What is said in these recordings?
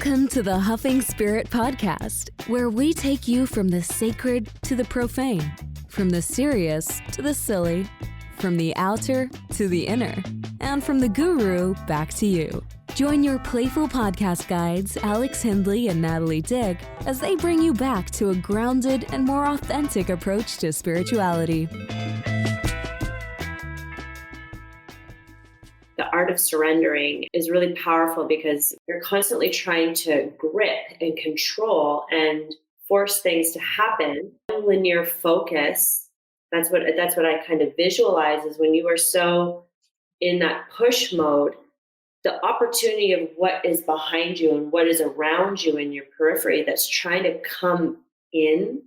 Welcome to the Huffing Spirit Podcast, where we take you from the sacred to the profane, from the serious to the silly, from the outer to the inner, and from the guru back to you. Join your playful podcast guides, Alex Natalie and Natalie Dick, as they bring you back to a grounded and more authentic approach to spirituality. The art of surrendering is really powerful because you're constantly trying to grip and control and force things to happen. Linear focus, that's what I kind of visualize is when you are so in that push mode, the opportunity of what is behind you and what is around you in your periphery that's trying to come in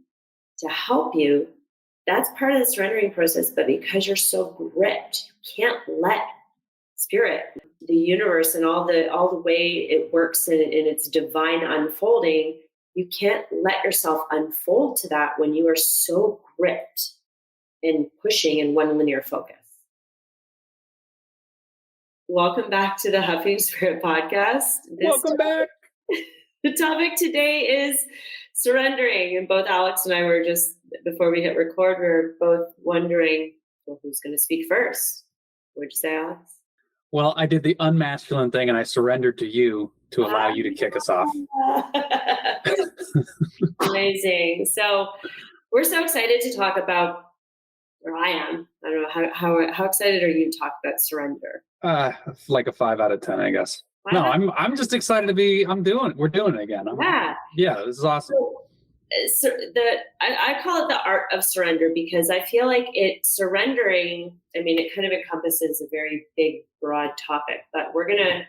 to help you, that's part of the surrendering process. But because you're so gripped, you can't let spirit, the universe, and all the way it works in its divine unfolding, you can't let yourself unfold to that when you are so gripped and pushing in one linear focus. Welcome back to the Huffing Spirit Podcast. Welcome back. The topic today is surrendering, and both Alex and I were just, before we hit record, we were both wondering, well, who's going to speak first? What'd you say, Alex? Well, I did the unmasculine thing and I surrendered to you to allow you to kick us off. Amazing. So we're so excited to talk about, or I am, I don't know, how excited are you to talk about surrender? Like a 5 out of 10, I guess. No, I'm just excited to be, we're doing it again. Yeah, this is awesome. So I call it the art of surrender because I feel like surrendering, I mean, it kind of encompasses a very big, broad topic, but we're going to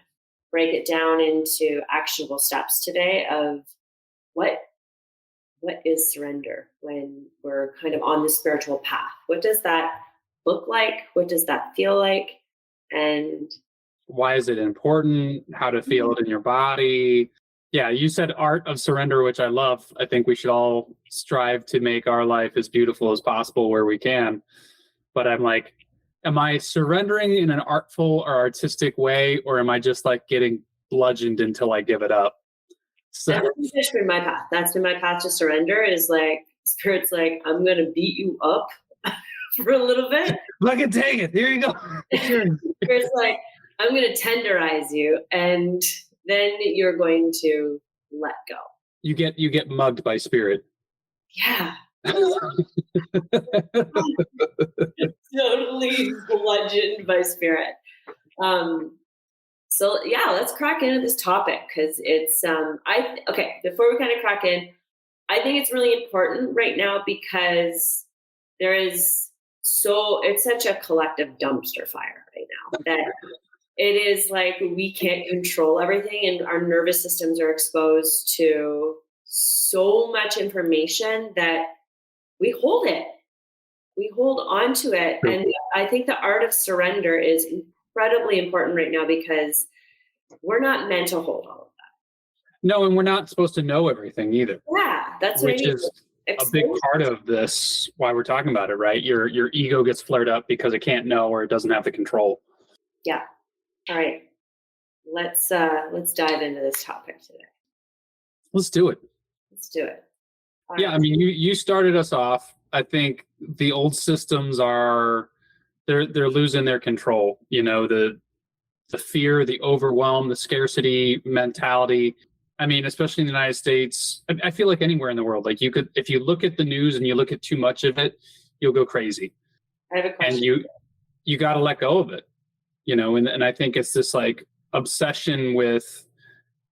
break it down into actionable steps today of what is surrender when we're kind of on the spiritual path. What does that look like? What does that feel like? And why is it important? How to feel it in your body? Yeah, you said art of surrender, which I love. I think we should all strive to make our life as beautiful as possible where we can. But I'm like, am I surrendering in an artful or artistic way, or am I just like getting bludgeoned until I give it up? So that's been my path. That's been my path to surrender is like, Spirit's like, I'm going to beat you up for a little bit. Look at, take it. Here you go. Spirit's like, I'm going to tenderize you, and then you're going to let go. You get mugged by spirit. Yeah. Totally bludgeoned by spirit. So yeah, let's crack into this topic because it's before we kind of crack in, I think it's really important right now because it's such a collective dumpster fire right now that it is like we can't control everything, and our nervous systems are exposed to so much information that we hold it. We hold on to it. And I think the art of surrender is incredibly important right now because we're not meant to hold all of that. No, and we're not supposed to know everything either. Yeah, that's which is a big part of this, why we're talking about it, right? Your ego gets flared up because it can't know or it doesn't have the control. Yeah. All right, let's dive into this topic today. Let's do it. All yeah, right. I mean, you started us off. I think the old systems they're losing their control. You know, the fear, the overwhelm, the scarcity mentality. I mean, especially in the United States, I feel like anywhere in the world, like if you look at the news and you look at too much of it, you'll go crazy. I have a question. And you got to let go of it. You know, and I think it's this like obsession with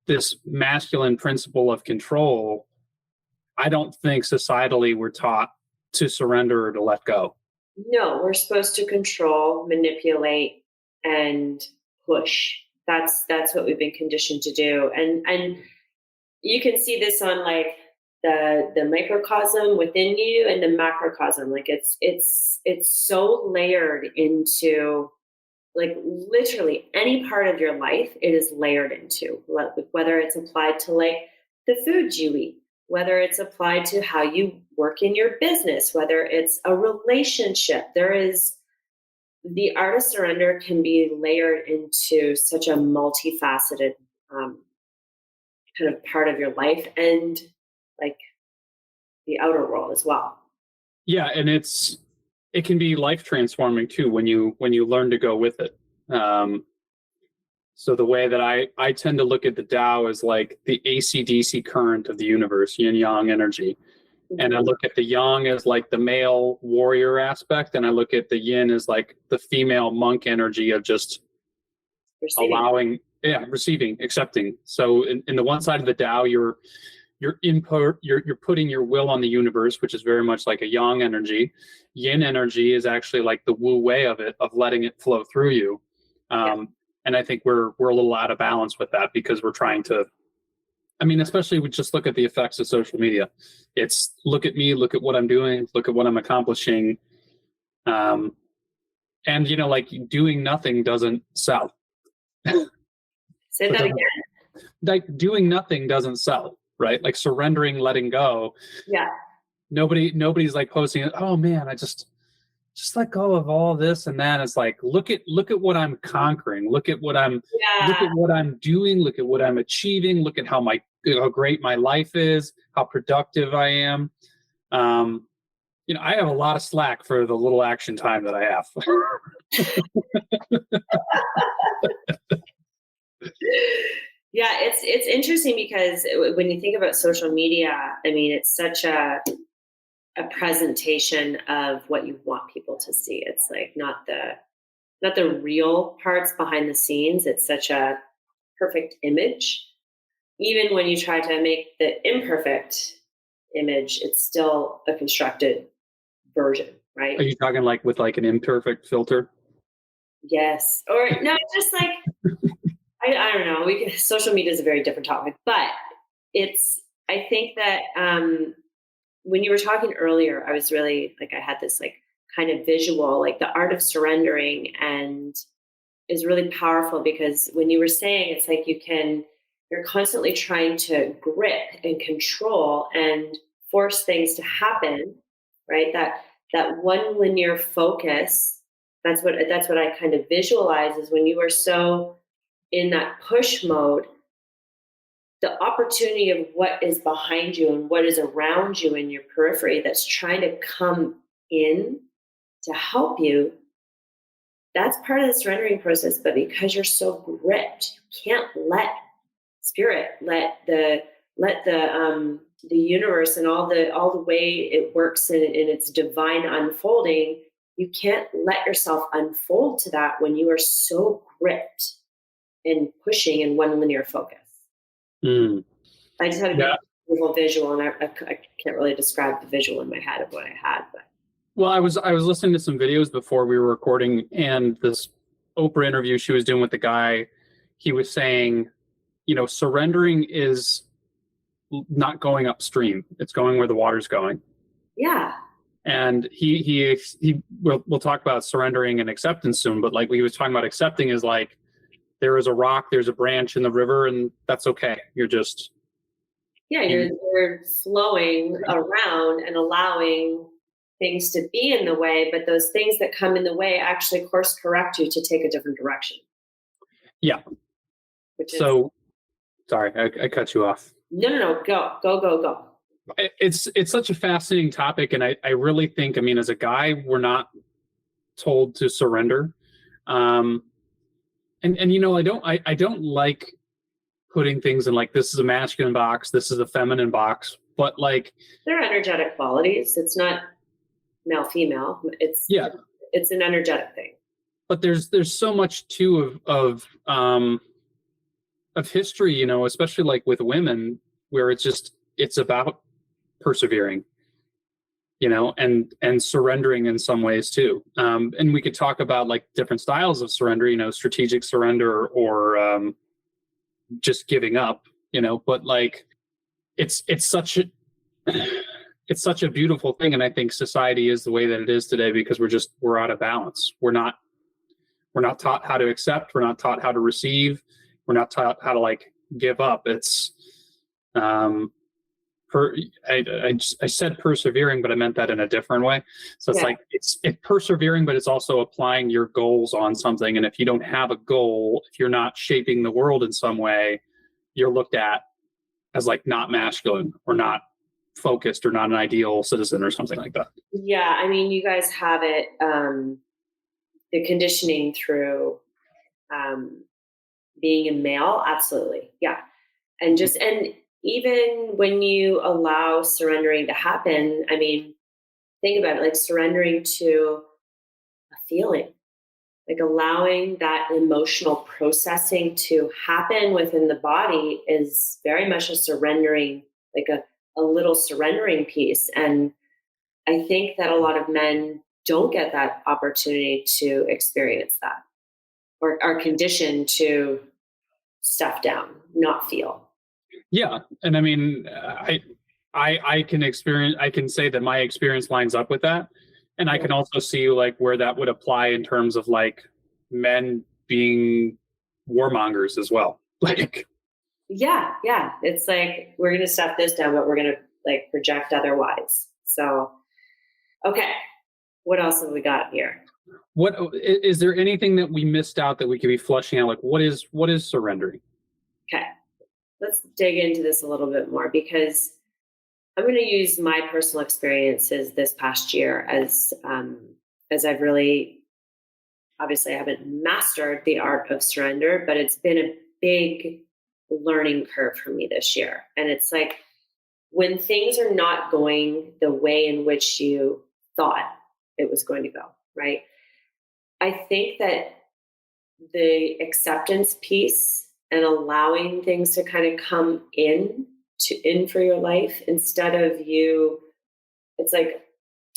this masculine principle of control. I don't think societally we're taught to surrender or to let go. No, we're supposed to control, manipulate, and push. That's what we've been conditioned to do. And you can see this on like the microcosm within you and the macrocosm. Like it's so layered into like literally any part of your life, it is layered into, whether it's applied to like the foods you eat, whether it's applied to how you work in your business, whether it's a relationship. The art of surrender can be layered into such a multifaceted kind kind of part of your life and like the outer world as well. Yeah, and it can be life transforming too when you learn to go with it. So the way that I tend to look at the Tao is like the AC/DC current of the universe, yin yang energy. And I look at the yang as like the male warrior aspect, and I look at the yin as like the female monk energy of just allowing, receiving, accepting. So in the one side of the Tao, you're putting your will on the universe, which is very much like a yang energy. Yin energy is actually like the wu wei of it, of letting it flow through you. And I think we're a little out of balance with that because we're trying to, I mean, especially we just look at the effects of social media. It's look at me, look at what I'm doing, look at what I'm accomplishing. And, you know, like doing nothing doesn't sell. Say that again. Like doing nothing doesn't sell, right? Like surrendering, letting go. Yeah. Nobody's like posting, oh man, I just let go of all this and that. It's like, look at what I'm conquering. Look at what I'm doing. Look at what I'm achieving. Look at how great my life is, how productive I am. You know, I have a lot of slack for the little action time that I have. Yeah, it's interesting because when you think about social media, I mean, it's such a presentation of what you want people to see. It's like not the real parts behind the scenes. It's such a perfect image. Even when you try to make the imperfect image, it's still a constructed version, right? Are you talking like with like an imperfect filter? Yes. Or no, just like I don't know. Social media is a very different topic, but I think that when you were talking earlier, I was really like, I had this like kind of visual, like the art of surrendering, and is really powerful because when you were saying, it's like you're constantly trying to grip and control and force things to happen, right? That one linear focus, that's what I kind of visualize is when you are so in that push mode, the opportunity of what is behind you and what is around you in your periphery that's trying to come in to help you, that's part of the surrendering process. But because you're so gripped, you can't let spirit, let the universe and all the way it works in its divine unfolding, you can't let yourself unfold to that when you are so gripped and pushing in one linear focus. I just had a beautiful visual, and I can't really describe the visual in my head of what I had. But well, I was listening to some videos before we were recording, and this Oprah interview she was doing with the guy, he was saying, you know, surrendering is not going upstream; it's going where the water's going. Yeah. And we'll talk about surrendering and acceptance soon, but like he was talking about accepting is like there is a rock, there's a branch in the river, and that's okay. You're just you're flowing around and allowing things to be in the way, but those things that come in the way actually course correct you to take a different direction. Yeah. Sorry, I cut you off. No, go. It's such a fascinating topic, and I really think, I mean, as a guy, we're not told to surrender. And you know, I don't like putting things in like, this is a masculine box, this is a feminine box, but like they're energetic qualities. It's not male female. It's an energetic thing. But there's so much too of history, you know, especially like with women, where it's about persevering, you know, and surrendering in some ways too. And we could talk about like different styles of surrender, you know, strategic surrender or just giving up, you know, but like it's such a beautiful thing. And I think society is the way that it is today because we're out of balance. We're not taught how to accept. We're not taught how to receive. We're not taught how to like give up. It's I said persevering, but I meant that in a different way. So it's like it's persevering, but it's also applying your goals on something. And if you don't have a goal, if you're not shaping the world in some way, you're looked at as like not masculine or not focused or not an ideal citizen or something like that. Yeah, I mean, you guys have it, the conditioning through being a male, absolutely. Yeah. And even when you allow surrendering to happen, I mean, think about it, like surrendering to a feeling, like allowing that emotional processing to happen within the body is very much a surrendering, like a little surrendering piece. And I think that a lot of men don't get that opportunity to experience that, or are conditioned to stuff down, not feel. Yeah. And I mean, I can say that my experience lines up with that. And I can also see like where that would apply in terms of like men being warmongers as well. Like, yeah. It's like, we're going to stuff this down, but we're going to like project otherwise. So, okay. What else have we got here? What is there anything that we missed out that we could be flushing out? Like what is surrendering? Okay. Let's dig into this a little bit more, because I'm going to use my personal experiences this past year as I've really, obviously I haven't mastered the art of surrender, but it's been a big learning curve for me this year. And it's like when things are not going the way in which you thought it was going to go, right? I think that the acceptance piece and allowing things to kind of come in for your life, instead of you, it's like,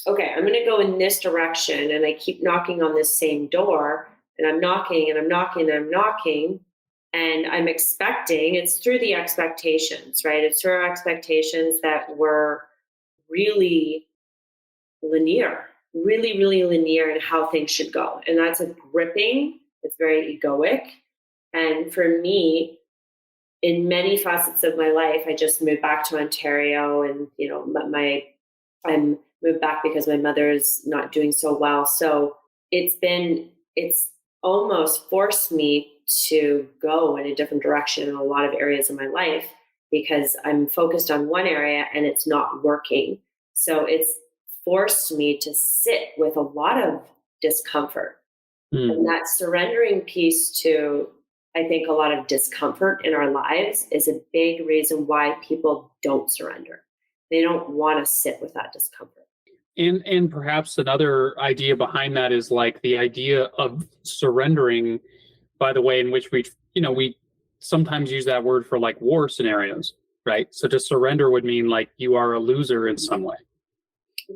okay, I'm going to go in this direction, and I keep knocking on this same door, and I'm knocking and I'm knocking and I'm knocking, and I'm expecting, it's through the expectations, right? It's through our expectations that were really linear, really, really linear in how things should go. And that's a gripping, it's very egoic. And for me, in many facets of my life, I just moved back to Ontario, and, you know, I moved back because my mother's not doing so well. So it's almost forced me to go in a different direction in a lot of areas of my life, because I'm focused on one area and it's not working. So it's forced me to sit with a lot of discomfort. And that surrendering piece to, I think, a lot of discomfort in our lives is a big reason why people don't surrender. They don't want to sit with that discomfort. And perhaps another idea behind that is like the idea of surrendering by the way in which we sometimes use that word for like war scenarios, right? So to surrender would mean like you are a loser in some way.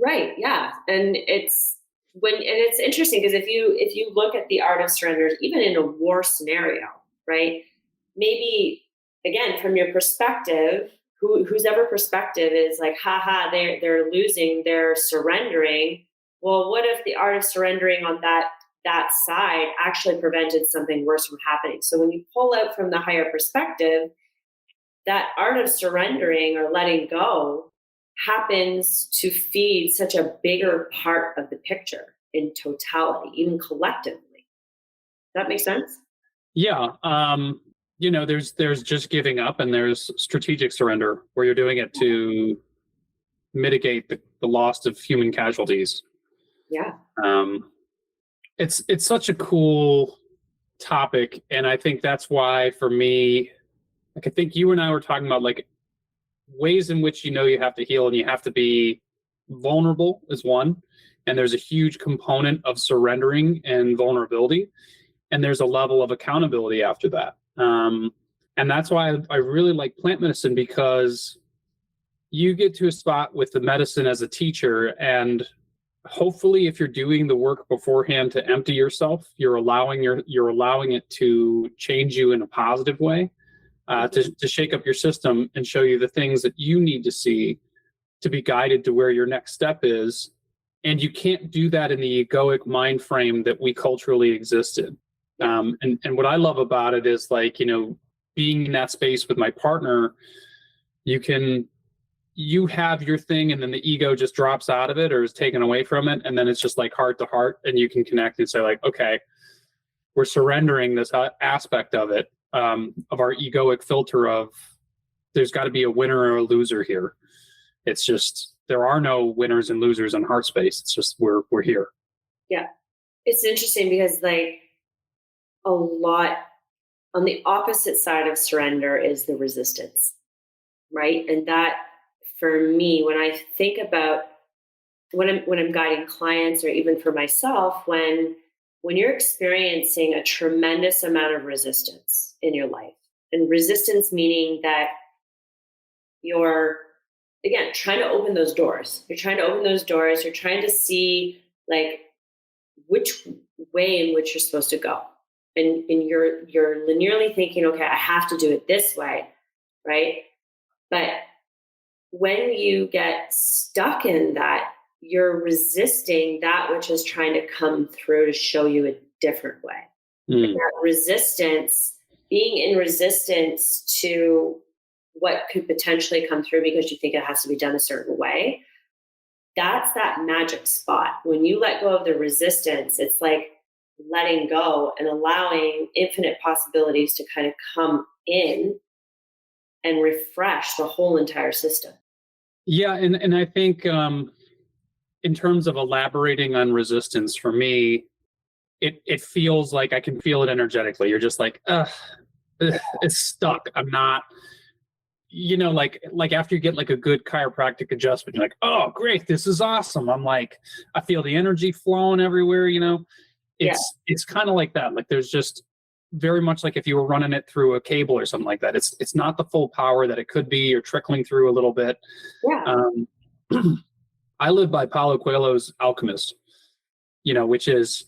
Right. Yeah. And it's interesting because if you look at the art of surrender, even in a war scenario, right? Maybe again, from your perspective, whose ever perspective is like, haha, they're losing, they're surrendering. Well, what if the art of surrendering on that side actually prevented something worse from happening? So when you pull out from the higher perspective, that art of surrendering or letting go happens to feed such a bigger part of the picture in totality, even collectively. Does that make sense? Yeah. There's just giving up, and there's strategic surrender where you're doing it to mitigate the loss of human casualties. Yeah. It's such a cool topic. And I think that's why for me, like, I think you and I were talking about like ways in which, you have to heal, and you have to be vulnerable is one. And there's a huge component of surrendering and vulnerability. And there's a level of accountability after that. And that's why I really like plant medicine, because you get to a spot with the medicine as a teacher, and hopefully if you're doing the work beforehand to empty yourself, you're allowing it to change you in a positive way, to shake up your system and show you the things that you need to see to be guided to where your next step is. And you can't do that in the egoic mind frame that we culturally exist in. And what I love about it is like, being in that space with my partner, you have your thing, and then the ego just drops out of it or is taken away from it. And then it's just like heart to heart, and you can connect and say like, okay, we're surrendering this aspect of it, of our egoic filter of there's got to be a winner or a loser here. It's just, there are no winners and losers in heart space. It's just, we're here. Yeah. It's interesting because like a lot on the opposite side of surrender is the resistance, right? And that for me, when I think about when I'm guiding clients, or even for myself, when you're experiencing a tremendous amount of resistance in your life, and resistance meaning that you're, again, trying to open those doors. You're trying to open those doors. You're trying to see like which way in which you're supposed to go. And you're linearly thinking, okay, I have to do it this way, right? But when you get stuck in that, you're resisting that which is trying to come through to show you a different way. And that resistance, being in resistance to what could potentially come through because you think it has to be done a certain way, that's that magic spot. When you let go of the resistance, it's like letting go and allowing infinite possibilities to kind of come in and refresh the whole entire system. Yeah. And I think in terms of elaborating on resistance, for me, it feels like I can feel it energetically. You're just like, it's stuck. I'm not, like after you get like a good chiropractic adjustment, you're like, oh, great, this is awesome. I'm like, I feel the energy flowing everywhere, It's kind of like that. Like there's just very much like if you were running it through a cable or something like that. It's not the full power that it could be. You're trickling through a little bit. Yeah. I live by Paulo Coelho's Alchemist, which is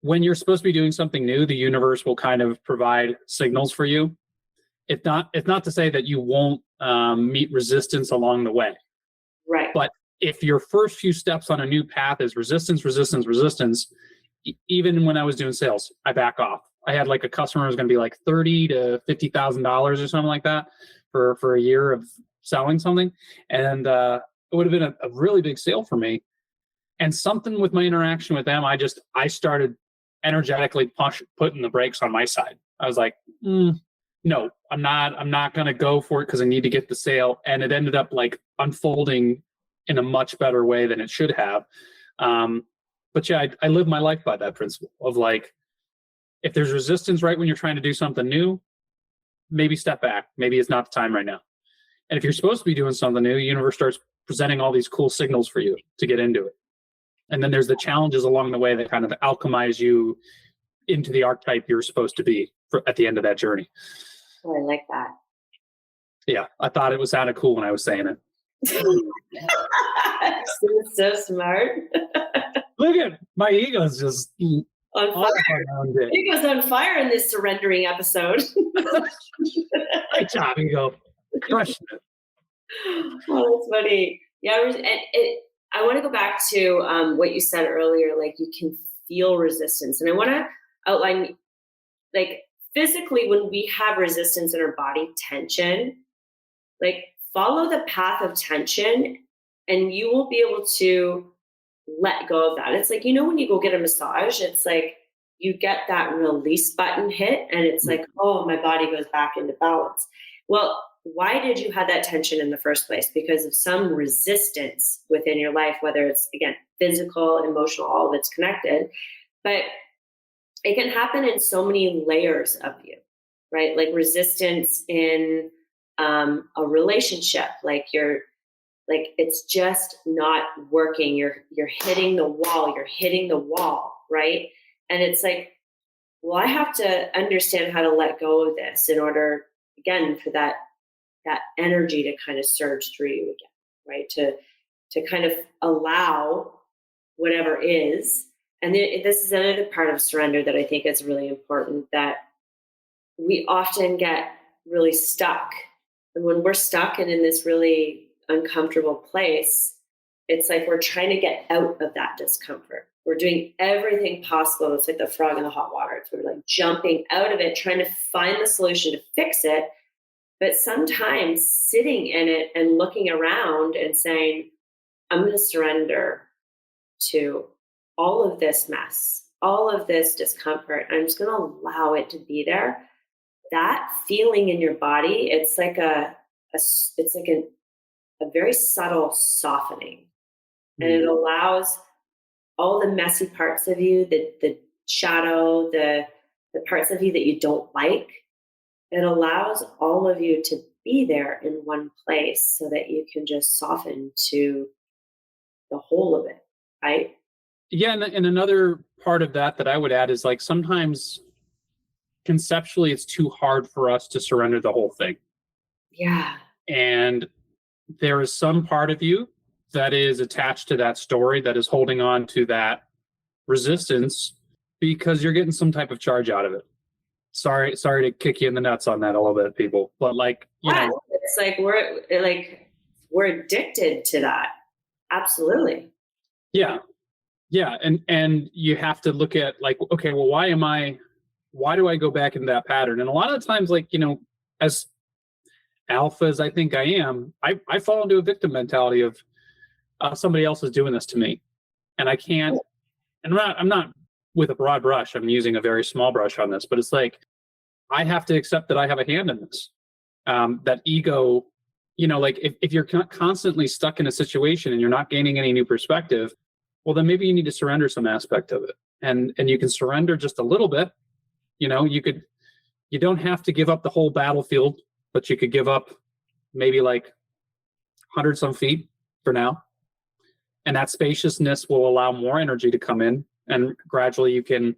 when you're supposed to be doing something new, the universe will kind of provide signals for you. It's not to say that you won't meet resistance along the way. Right. But if your first few steps on a new path is resistance, even when I was doing sales, I back off. I had like a customer who was going to be like $30,000 to $50,000 or something like that for a year of selling something. And it would have been a really big sale for me. And something with my interaction with them, I started energetically putting the brakes on my side. I was like, no, I'm not going to go for it because I need to get the sale. And it ended up like unfolding in a much better way than it should have. But yeah, I live my life by that principle of like, if there's resistance right when you're trying to do something new, maybe step back. Maybe it's not the time right now. And if you're supposed to be doing something new, the universe starts presenting all these cool signals for you to get into it. And then there's the challenges along the way that kind of alchemize you into the archetype you're supposed to be at the end of that journey. Oh, I like that. Yeah, I thought it sounded cool when I was saying it. So smart. Look at my ego's just on fire. Ego's on fire in this surrendering episode. Great job, ego. Crushing it. Oh, that's funny. Yeah, I want to go back to what you said earlier. Like you can feel resistance, and I want to outline, like physically, when we have resistance in our body, tension, like follow the path of tension, and you will be able to let go of that. It's like, when you go get a massage, it's like you get that release button hit, and it's like, oh, my body goes back into balance. Well, why did you have that tension in the first place? Because of some resistance within your life, whether it's, again, physical, emotional, all of it's connected. But it can happen in so many layers of you, right? Like resistance in a relationship, like it's just not working. You're hitting the wall, right? And it's like, well, I have to understand how to let go of this in order, again, for that energy to kind of surge through you again, right? To kind of allow whatever is. And this is another part of surrender that I think is really important, that we often get really stuck. And when we're stuck and in this really uncomfortable place, it's like we're trying to get out of that discomfort. We're doing everything possible. It's like the frog in the hot water. It's we're like jumping out of it, trying to find the solution to fix it. But sometimes sitting in it and looking around and saying, I'm going to surrender to all of this mess, all of this discomfort. I'm just going to allow it to be there. that feeling in your body, it's like a very subtle softening. And it allows all the messy parts of you, the shadow, the parts of you that you don't like, it allows all of you to be there in one place so that you can just soften to the whole of it, right? Yeah, and another part of that I would add is like sometimes conceptually it's too hard for us to surrender the whole thing. Yeah. And there is some part of you that is attached to that story, that is holding on to that resistance because you're getting some type of charge out of it. Sorry to kick you in the nuts on that a little bit, people. But like, you know, it's like we're addicted to that. Absolutely. Yeah. Yeah. And you have to look at like, okay, well, why do I go back into that pattern? And a lot of times, like, you know, as alpha as I think I am, I fall into a victim mentality of somebody else is doing this to me. And I can't, and I'm not with a broad brush. I'm using a very small brush on this, but it's like, I have to accept that I have a hand in this. That ego, you know, like if you're constantly stuck in a situation and you're not gaining any new perspective, well, then maybe you need to surrender some aspect of it. And you can surrender just a little bit. You know, you don't have to give up the whole battlefield, but you could give up maybe like 100 some feet for now. And that spaciousness will allow more energy to come in, and gradually you can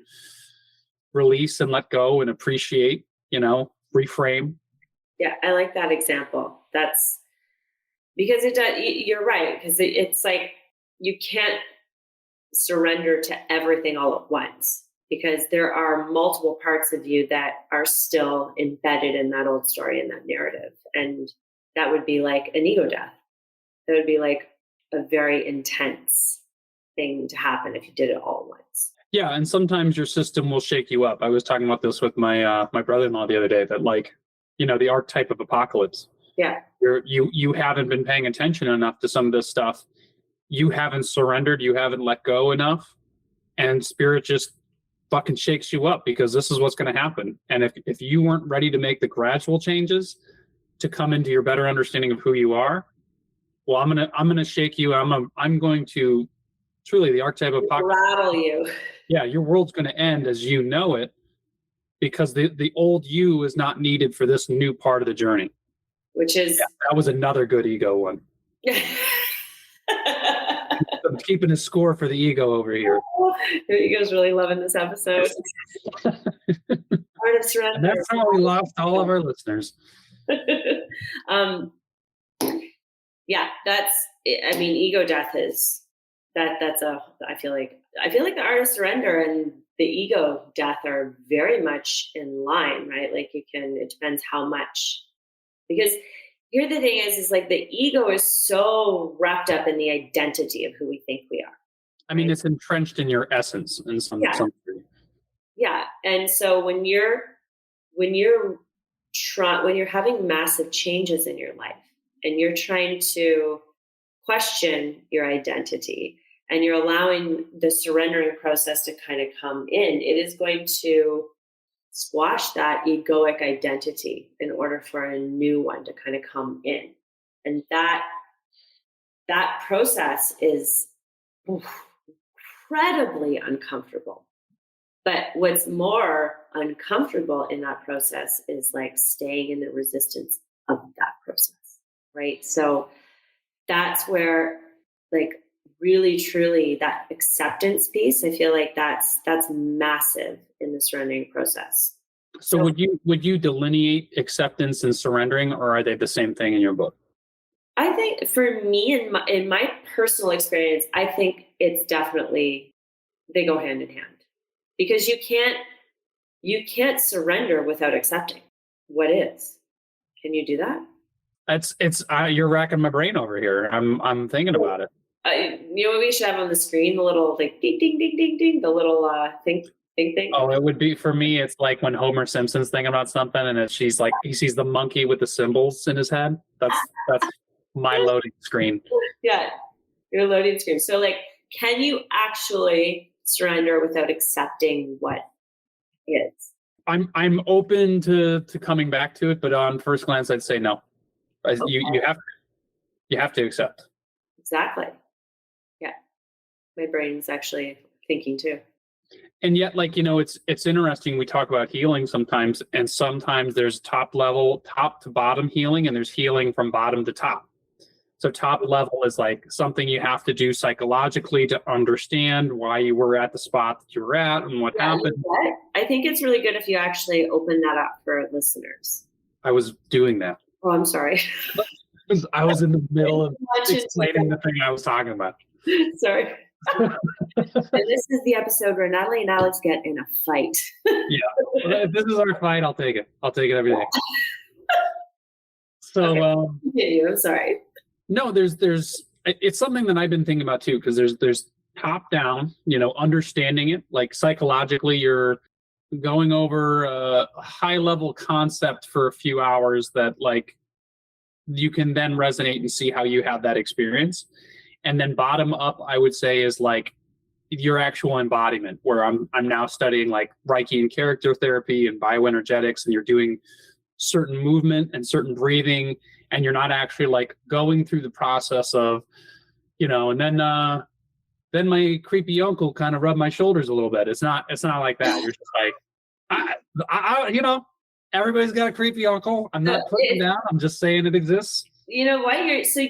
release and let go and appreciate, you know, reframe. Yeah, I like that example. That's because it does, you're right, because it's like you can't surrender to everything all at once, because there are multiple parts of you that are still embedded in that old story and that narrative. And that would be like an ego death. That would be like a very intense thing to happen if you did it all at once. Yeah, and sometimes your system will shake you up. I was talking about this with my my brother-in-law the other day, that like, you know, the archetype of apocalypse. Yeah. You haven't been paying attention enough to some of this stuff. You haven't surrendered, you haven't let go enough, and spirit just fucking shakes you up, because this is what's going to happen. And if you weren't ready to make the gradual changes to come into your better understanding of who you are, well, I'm gonna shake you. I'm going to truly, the archetype of apocalypse, rattle you. Yeah, your world's going to end as you know it, because the old you is not needed for this new part of the journey. Which is that was another good ego one. I'm keeping a score for the ego over here. The ego's really loving this episode. Art of surrender. And that's how we lost all of our listeners. Yeah, I mean, ego death is I feel like the art of surrender and the ego death are very much in line, right? Like it depends how much, because here the thing is like the ego is so wrapped up in the identity of who we think we are. I mean, it's entrenched in your essence in some degree. Yeah. And so when you're having massive changes in your life and you're trying to question your identity and you're allowing the surrendering process to kind of come in, it is going to squash that egoic identity in order for a new one to kind of come in. And that process is incredibly uncomfortable. But what's more uncomfortable in that process is like staying in the resistance of that process, right? So that's where, like, really truly that acceptance piece, I feel like that's massive in the surrendering process. So would you delineate acceptance and surrendering, or are they the same thing in your book? I think for me, in my personal experience, I think it's definitely, they go hand in hand, because you can't surrender without accepting what is. Can you do that? It's you're racking my brain over here. I'm thinking about it. You know what we should have on the screen? The little like ding ding ding ding ding. The little thing. Oh, it would be, for me, it's like when Homer Simpson's thinking about something, and she's like, he sees the monkey with the symbols in his head. That's my loading screen. Yeah, your loading screen. So, like, can you actually surrender without accepting what is? I'm open to coming back to it, but on first glance, I'd say no. Okay. You have to accept. Exactly. Yeah. My brain's actually thinking too. And yet, like, it's interesting. We talk about healing sometimes, and sometimes there's top to bottom healing, and there's healing from bottom to top. So top level is like something you have to do psychologically to understand why you were at the spot that you were at and what happened. I think it's really good if you actually open that up for listeners. I was doing that. Oh, I'm sorry. I was in the middle of explaining the thing I was talking about. Sorry. And this is the episode where Natalie and Alex get in a fight. Yeah. Well, if this is our fight, I'll take it. I'll take it every day. So, okay. Continue. I'm sorry. No, it's something that I've been thinking about too, because there's top down, understanding it, like psychologically, you're going over a high level concept for a few hours that like you can then resonate and see how you have that experience. And then bottom up, I would say, is like your actual embodiment, where I'm now studying like Reiki and character therapy and bioenergetics, and you're doing certain movement and certain breathing, and you're not actually like going through the process of, and then my creepy uncle kind of rubbed my shoulders a little bit. It's not like that. You're just like, everybody's got a creepy uncle. I'm not putting it down. I'm just saying it exists. You know what?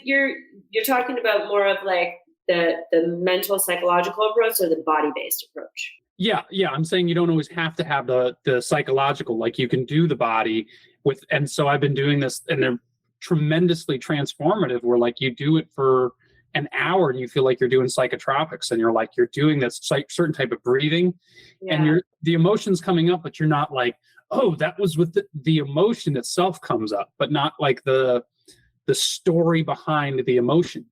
You're talking about more of like the mental psychological approach or the body-based approach? Yeah. I'm saying you don't always have to have the psychological, like you can do the body with, and so I've been doing this, and they're tremendously transformative, where like you do it for an hour and you feel like you're doing psychotropics, and you're doing this certain type of breathing, and the emotion's coming up, but you're not like, oh, that was with the emotion itself comes up, but not like the story behind the emotion.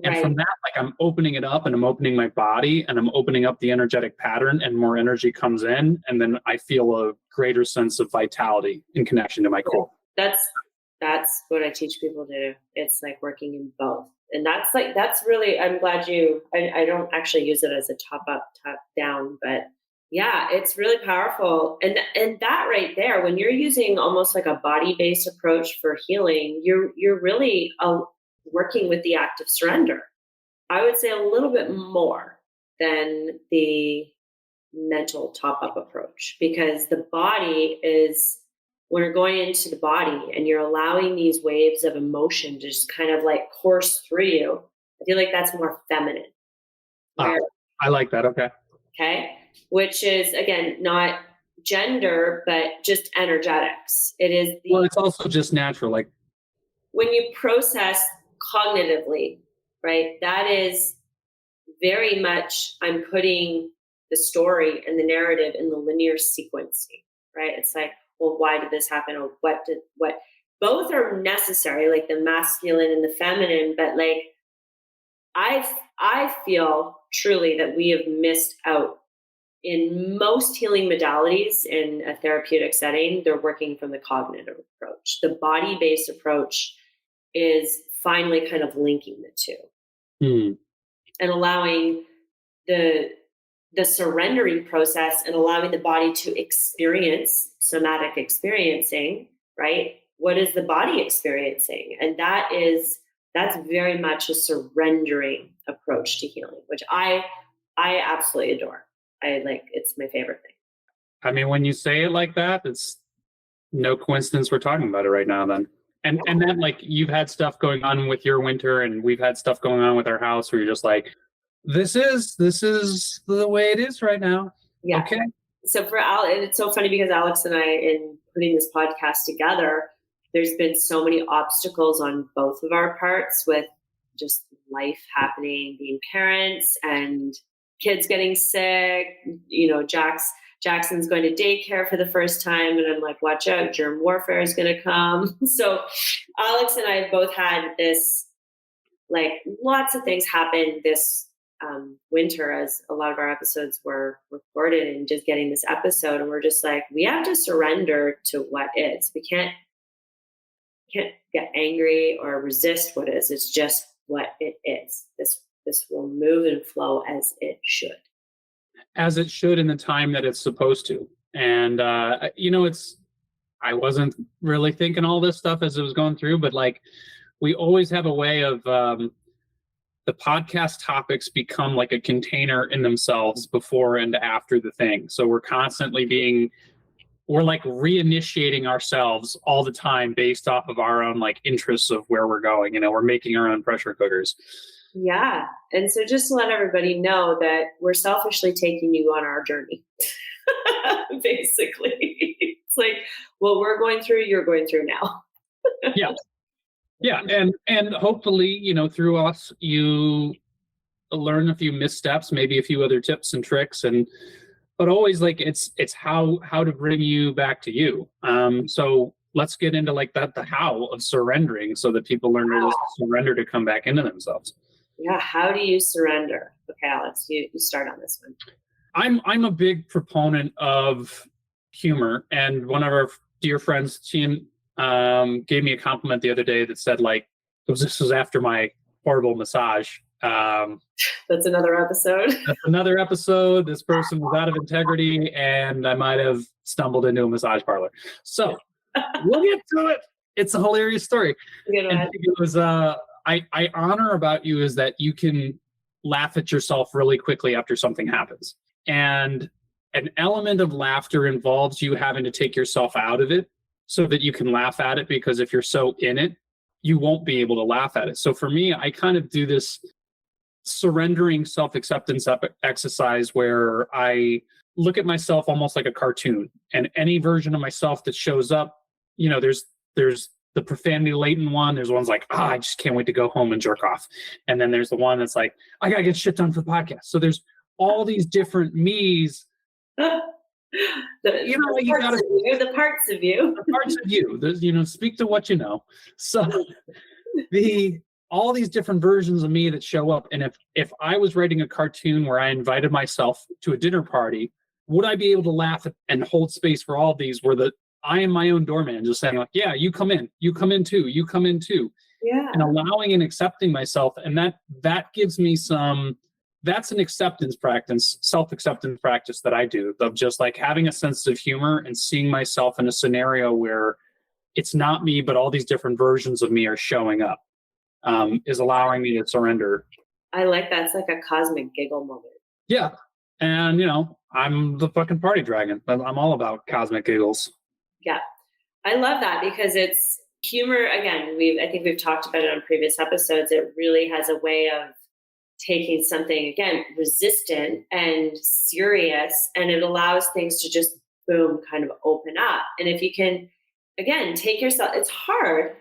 Right. And from that, like I'm opening it up, and I'm opening my body, and I'm opening up the energetic pattern, and more energy comes in, and then I feel a greater sense of vitality in connection to my core. That's what I teach people to do. It's like working in both. And that's really, I'm glad I don't actually use it as a top up, top down, but yeah, it's really powerful. And that right there, when you're using almost like a body-based approach for healing, you're really working with the act of surrender. I would say a little bit more than the mental top-up approach, because the body is, when you're going into the body and you're allowing these waves of emotion to just kind of like course through you, I feel like that's more feminine. I like that. Okay. Which is, again, not gender, but just energetics. It is. Well, it's also just natural. Like when you process cognitively, right? That is very much, I'm putting the story and the narrative in the linear sequencing, right? It's like, well, why did this happen? Or what? Both are necessary, like the masculine and the feminine. But like, I feel truly that we have missed out in most healing modalities in a therapeutic setting. They're working from the cognitive approach. The body-based approach is finally kind of linking the two and allowing the surrendering process and allowing the body to experience somatic experiencing, right? What is the body experiencing? And that's very much a surrendering approach to healing, which I absolutely adore. It's my favorite thing. I mean, when you say it like that, it's no coincidence we're talking about it right now then. And then like you've had stuff going on with your winter, and we've had stuff going on with our house where you're just like, this is the way it is right now. Yeah. Okay. So for Alex, and it's so funny because Alex and I, in putting this podcast together, there's been so many obstacles on both of our parts with just life happening, being parents and kids getting sick. Jackson's going to daycare for the first time, and I'm like, watch out, germ warfare is going to come. So Alex and I have both had this, like, lots of things happen this winter as a lot of our episodes were recorded, and just getting this episode, and we're just like, we have to surrender to what is. We can't get angry or resist what is. It's just what it is. This will move and flow as it should. As it should in the time that it's supposed to. And, I wasn't really thinking all this stuff as it was going through, but like we always have a way of the podcast topics become like a container in themselves before and after the thing. So we're constantly we're like reinitiating ourselves all the time based off of our own like interests of where we're going. We're making our own pressure cookers. Yeah. And so just to let everybody know that we're selfishly taking you on our journey. Basically. It's like what we're going through, you're going through now. Yeah. Yeah. And hopefully, through us, you learn a few missteps, maybe a few other tips and tricks, but always like it's how to bring you back to you. So let's get into like the how of surrendering so that people learn to surrender to come back into themselves. Yeah. How do you surrender? Okay, Alex, you start on this one. I'm a big proponent of humor, and one of our dear friends, she gave me a compliment the other day that said like, this was after my horrible massage. That's another episode. This person was out of integrity, and I might have stumbled into a massage parlor. So we'll get to it. It's a hilarious story. And it was I honor about you is that you can laugh at yourself really quickly after something happens. And an element of laughter involves you having to take yourself out of it so that you can laugh at it, because if you're so in it, you won't be able to laugh at it. So for me, I kind of do this surrendering self-acceptance exercise where I look at myself almost like a cartoon, and any version of myself that shows up, there's the profanity laden one. There's ones like, I just can't wait to go home and jerk off. And then there's the one that's like, I got to get shit done for the podcast. So there's all these different me's. The parts of you. Speak to what you know. So all these different versions of me that show up. And if I was writing a cartoon where I invited myself to a dinner party, would I be able to laugh and hold space for all of these where I am my own doorman, just saying like, yeah, you come in too. Yeah. And allowing and accepting myself. And that gives me that's an acceptance practice, self-acceptance practice that I do, of just like having a sense of humor and seeing myself in a scenario where it's not me, but all these different versions of me are showing up, is allowing me to surrender. I like that. It's like a cosmic giggle moment. Yeah. And, I'm the fucking party dragon. I'm all about cosmic giggles. Yeah. I love that because it's humor. Again, I think we've talked about it on previous episodes. It really has a way of taking something, again, resistant and serious, and it allows things to just boom, kind of open up. And if you can, again, take yourself, it's hard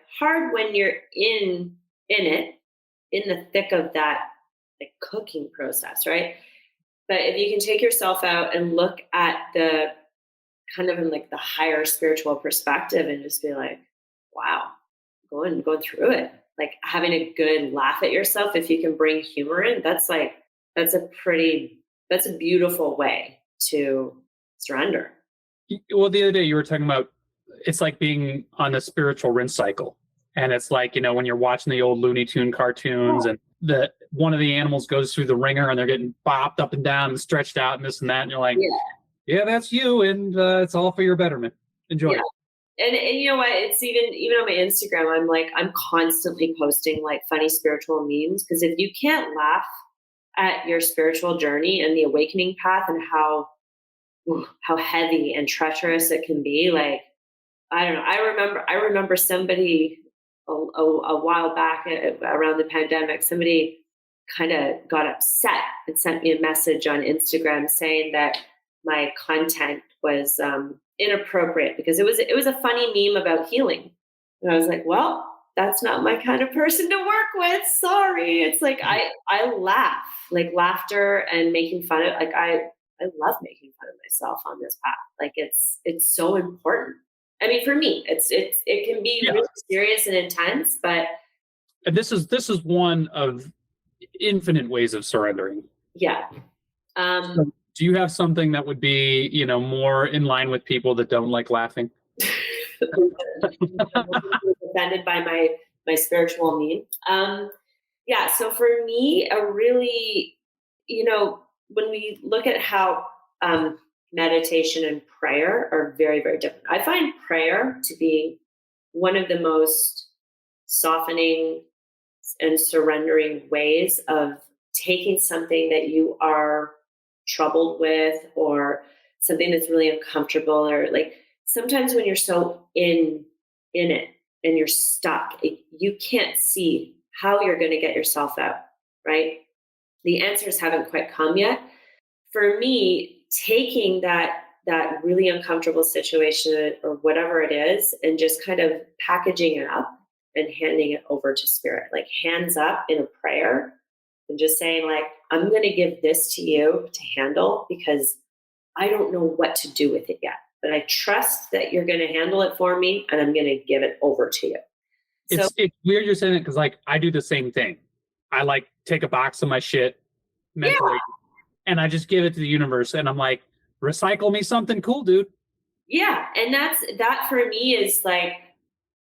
when you're in it, in the thick of that like cooking process, right? But if you can take yourself out and look at the kind of in like the higher spiritual perspective and just be like, wow, going through it. Like having a good laugh at yourself, if you can bring humor in, that's a beautiful way to surrender. Well, the other day you were talking about, it's like being on a spiritual rinse cycle. And it's like, when you're watching the old Looney Tune cartoons and one of the animals goes through the ringer and they're getting bopped up and down and stretched out and this and that. And you're like, yeah, that's you. And it's all for your betterment. Enjoy it. And you know what? It's even on my Instagram, I'm constantly posting like funny spiritual memes, because if you can't laugh at your spiritual journey and the awakening path and how heavy and treacherous it can be, like, I don't know. I remember somebody a while back around the pandemic, somebody kind of got upset and sent me a message on Instagram saying that my content was inappropriate because it was a funny meme about healing. And I was like, well, that's not my kind of person to work with. Sorry. It's like, I laugh, like laughter and making fun of, like, I love making fun of myself on this path. Like it's so important. I mean, for me, it can be really serious and intense, but this is one of infinite ways of surrendering. Yeah. So do you have something that would be, more in line with people that don't like laughing? Offended by my spiritual meme. Yeah. So for me, a really, when we look at how, meditation and prayer are very, very different. I find prayer to be one of the most softening and surrendering ways of taking something that you are troubled with, or something that's really uncomfortable, or like sometimes when you're so in it and you're stuck, you can't see how you're going to get yourself out, right? The answers haven't quite come yet. For me, taking that really uncomfortable situation or whatever it is, and just kind of packaging it up and handing it over to spirit, like hands up in a prayer, and just saying like, I'm going to give this to you to handle because I don't know what to do with it yet, but I trust that you're going to handle it for me, and I'm going to give it over to you. It's weird you're saying it, because like I do the same thing. I like take a box of my shit mentally, and I just give it to the universe, and I'm like, recycle me something cool, dude. Yeah. And that for me is like,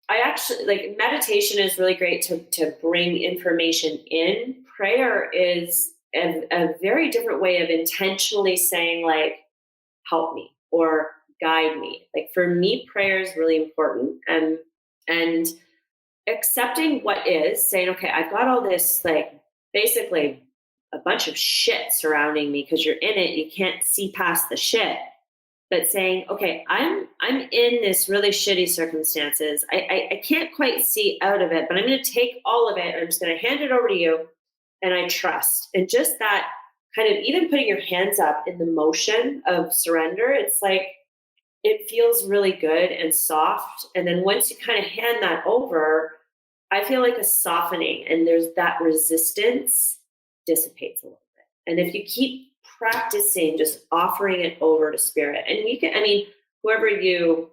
I actually like meditation is really great to bring information in. Prayer is a very different way of intentionally saying like, help me or guide me. Like for me, prayer is really important, and accepting what is, saying, okay, I've got all this, like basically a bunch of shit surrounding me, because you're in it, you can't see past the shit. But saying, okay, I'm in this really shitty circumstances. I can't quite see out of it, but I'm going to take all of it and I'm just going to hand it over to you. And I trust. And just that kind of even putting your hands up in the motion of surrender, it's like, it feels really good and soft. And then once you kind of hand that over, I feel like a softening, and there's that resistance dissipates a little bit. And if you keep practicing just offering it over to spirit, and you can, I mean, whoever you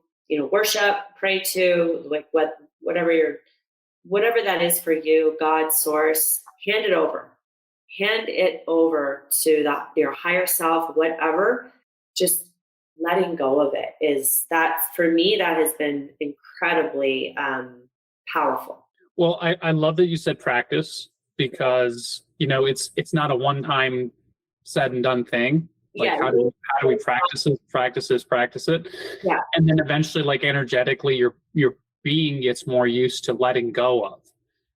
worship, pray to, like whatever that is for you, God, source, hand it over to your higher self, whatever. Just letting go of it is that, for me, that has been incredibly powerful. Well, I love that you said practice, because it's not a one-time said and done thing. Like, how do we practice it? Yeah. And then eventually, like energetically, your being gets more used to letting go of,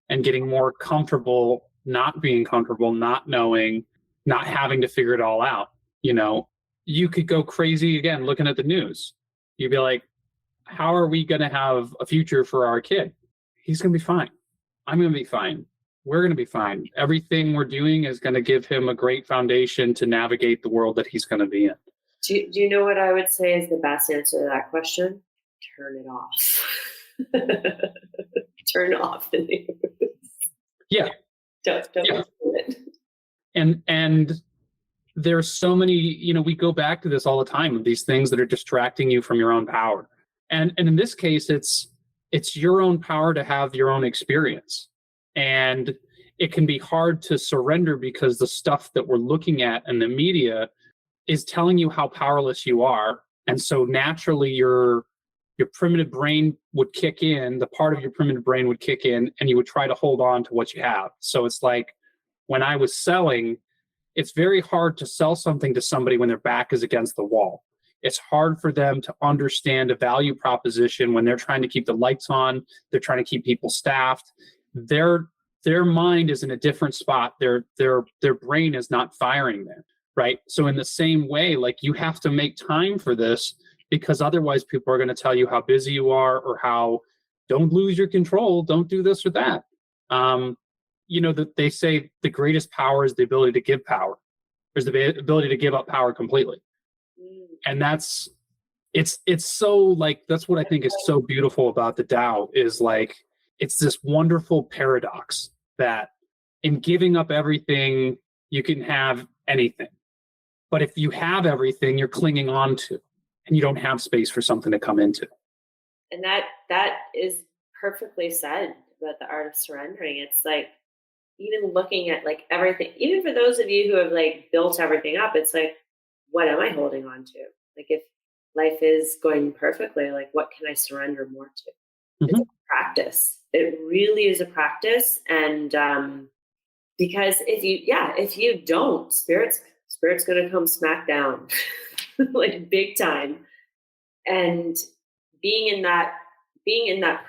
and getting more comfortable not being comfortable, not knowing, not having to figure it all out. You could go crazy again looking at the news. You'd be like, how are we going to have a future for our kid? He's going to be fine. I'm going to be fine. We're going to be fine. Everything we're doing is going to give him a great foundation to navigate the world that he's going to be in. Do you know what I would say is the best answer to that question? Turn it off. Turn off the news. Yeah. Don't do it. And there's so many, we go back to this all the time, of these things that are distracting you from your own power. And in this case, it's your own power to have your own experience. And it can be hard to surrender, because the stuff that we're looking at in the media is telling you how powerless you are. And so naturally your primitive brain would kick in, the part of your primitive brain would kick in, and you would try to hold on to what you have. So it's like, when I was selling, it's very hard to sell something to somebody when their back is against the wall. It's hard for them to understand a value proposition when they're trying to keep the lights on, they're trying to keep people staffed. Their mind is in a different spot. Their brain is not firing there, right? So in the same way, like, you have to make time for this, because otherwise people are going to tell you how busy you are, or how don't lose your control, don't do this or that. That they say the greatest power is the ability to give power. There's the ability to give up power completely. And it's so, like, that's what I think is so beautiful about the Tao, is like, it's this wonderful paradox that in giving up everything, you can have anything. But if you have everything, you're clinging on to, and you don't have space for something to come into. And that is perfectly said about the art of surrendering. It's like, even looking at like everything, even for those of you who have like built everything up, it's like, what am I holding on to? Like, if life is going perfectly, like, what can I surrender more to? Mm-hmm. It's a practice. It really is a practice. And because if you don't, spirit's going to come smack down. like big time. And being in that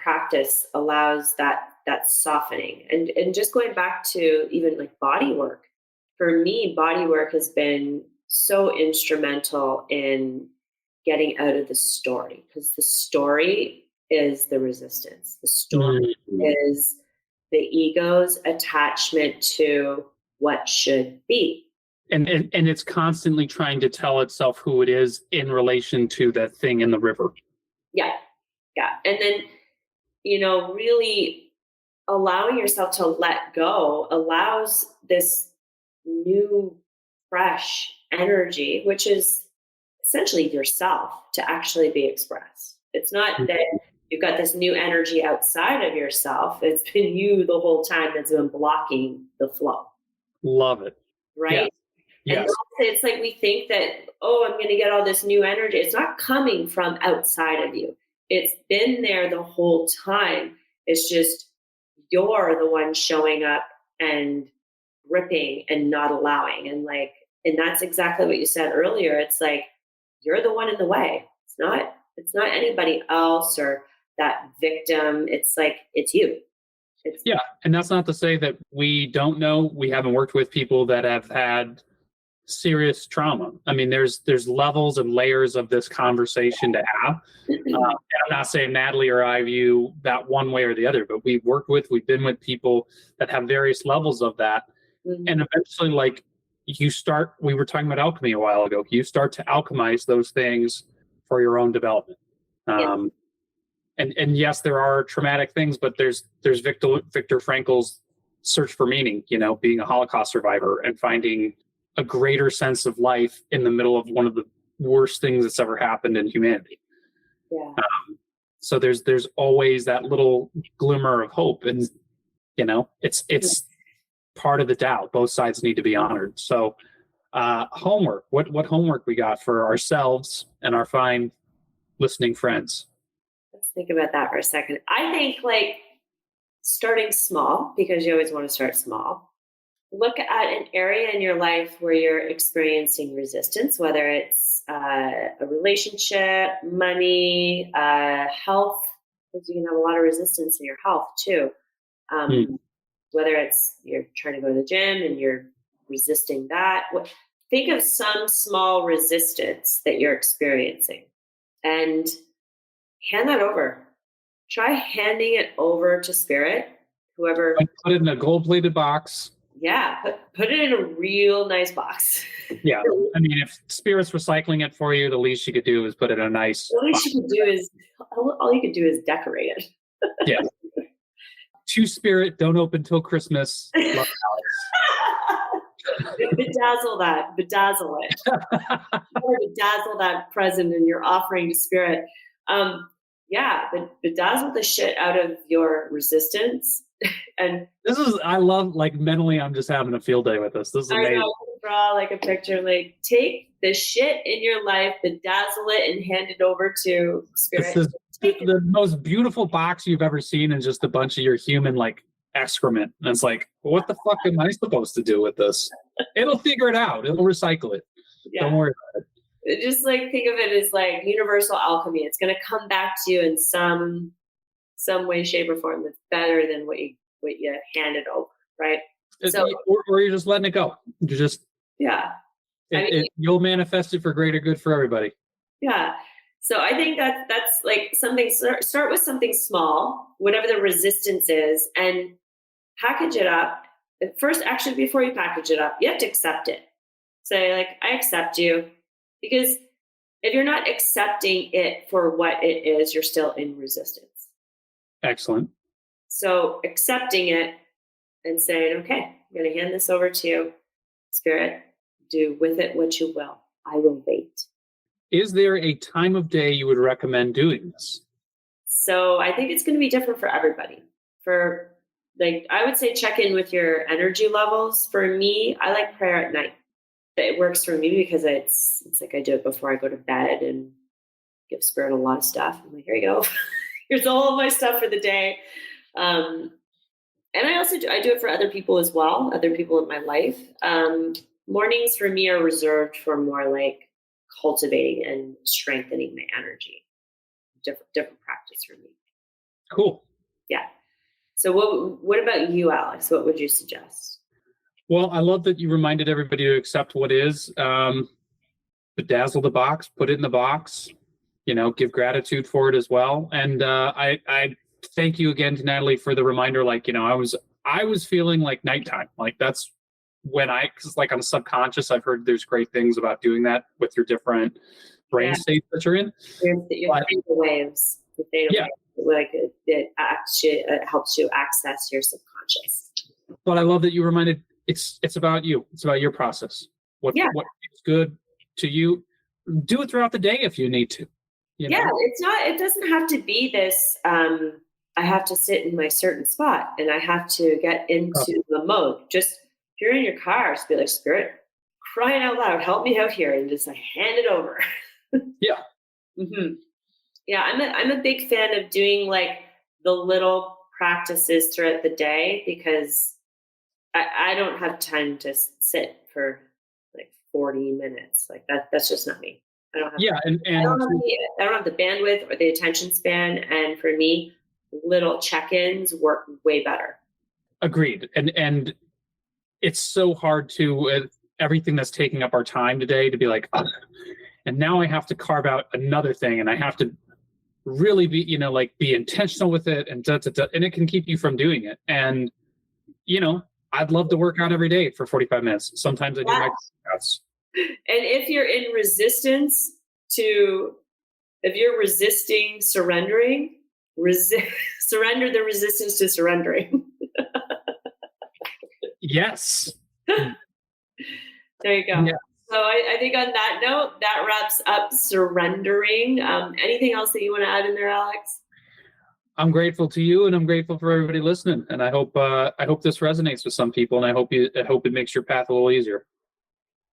practice allows that softening. And just going back to even like body work, for me, body work has been so instrumental in getting out of the story, because the story is the resistance. The story is the ego's attachment to what should be. And it's constantly trying to tell itself who it is in relation to that thing in the river. Yeah. Yeah. And then, really allowing yourself to let go allows this new, fresh energy, which is essentially yourself, to actually be expressed. It's not that you've got this new energy outside of yourself. It's been you the whole time that's been blocking the flow. Love it. Right? Yes. And it's like we think that, I'm going to get all this new energy. It's not coming from outside of you. It's been there the whole time. It's just you're the one showing up and ripping and not allowing. And that's exactly what you said earlier. It's like, you're the one in the way. It's not anybody else or that victim. It's like, it's you. Yeah. And that's not to say that we don't know. We haven't worked with people that have had serious trauma. I mean, there's levels and layers of this conversation to have. And I'm not saying Natalie or I view that one way or the other, but we've been with people that have various levels of that. And eventually, like we were talking about alchemy a while ago, you start to alchemize those things for your own development. And yes, there are traumatic things, but there's Viktor Frankl's search for meaning, being a Holocaust survivor and finding a greater sense of life in the middle of one of the worst things that's ever happened in humanity. Yeah. So there's always that little glimmer of hope, and it's part of the Tao. Both sides need to be honored. So homework. What homework we got for ourselves and our fine listening friends? Let's think about that for a second. I think starting small, because you always want to start small. Look at an area in your life where you're experiencing resistance, whether it's a relationship, money, health, because you can have a lot of resistance in your health too. Whether it's you're trying to go to the gym and you're resisting that. Think of some small resistance that you're experiencing and hand that over. Try handing it over to spirit, whoever. Put it in a gold-plated box. Yeah, put it in a real nice box. Yeah, I mean, if spirit's recycling it for you, the least you could do is put it in a nice. The least you could do is all you could do is decorate it. Yeah. To spirit, don't open till Christmas. Love, Alex. Bedazzle it. Bedazzle that present and you're offering to spirit. But bedazzle the shit out of your resistance. And I love, mentally, I'm just having a field day with this. This is amazing. I know, draw a picture, take the shit in your life, bedazzle it, and hand it over to spirit. This is the most beautiful box you've ever seen, and just a bunch of your human excrement. And it's like, what the fuck am I supposed to do with this? It'll figure it out. It'll recycle it. Yeah. Don't worry about it. Just think of it as universal alchemy. It's going to come back to you in some way, shape, or form that's better than what you handed over, right? Or you're just letting it go. You just you'll manifest it for greater good for everybody. Yeah. So I think that's something. Start with something small, whatever the resistance is, and package it up. First, actually, before you package it up, you have to accept it. Say I accept you, because if you're not accepting it for what it is, you're still in resistance. Excellent. So accepting it and saying, okay, I'm going to hand this over to you, spirit. Do with it what you will. I will wait. Is there a time of day you would recommend doing this? So I think it's going to be different for everybody. I would say check in with your energy levels. For me, I like prayer at night. It works for me because it's I do it before I go to bed and give spirit a lot of stuff. I'm like, here you go. Here's all of my stuff for the day. And I also do it for other people as well, other people in my life. Mornings for me are reserved for more cultivating and strengthening my energy. Different practice for me. Cool. Yeah. So what about you, Alex? What would you suggest? Well, I love that you reminded everybody to accept what is. Bedazzle the box, put it in the box, give gratitude for it as well. And I thank you again to Natalie for the reminder. Like, I was feeling like nighttime. Like that's when cause like on subconscious, I've heard there's great things about doing that with your different brain states that you're in. Your theta waves. The theta waves. Like it helps you access your subconscious. But I love that you reminded it's about you. It's about your process. What feels good to you. Do it throughout the day if you need to. It doesn't have to be this I have to sit in my certain spot and I have to get into the mode. Just if you're in your car, just be like, Spirit, crying out loud, help me out here, and just like hand it over. Yeah. Mm-hmm. Yeah, I'm a big fan of doing like the little practices throughout the day because I don't have time to sit for like 40 minutes. Like that's just not me. I don't have I don't have the bandwidth or the attention span, and for me, little check-ins work way better. Agreed. And it's so hard to everything that's taking up our time today to be like, and now I have to carve out another thing, and I have to really be, be intentional with it, and and it can keep you from doing it. And I'd love to work out every day for 45 minutes. Sometimes I do my workouts. And if you're in resistance if you're resisting surrendering, surrender the resistance to surrendering. Yes. There you go. Yeah. So I think on that note, that wraps up surrendering. Anything else that you want to add in there, Alex? I'm grateful to you, and I'm grateful for everybody listening. And I hope this resonates with some people, and I hope it makes your path a little easier.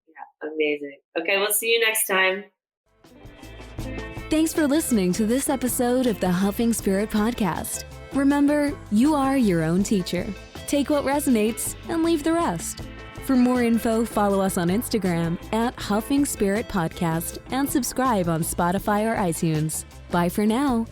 Yeah, amazing. Okay, we'll see you next time. Thanks for listening to this episode of the Huffing Spirit Podcast. Remember, you are your own teacher. Take what resonates and leave the rest. For more info, follow us on Instagram at Huffing Spirit Podcast and subscribe on Spotify or iTunes. Bye for now.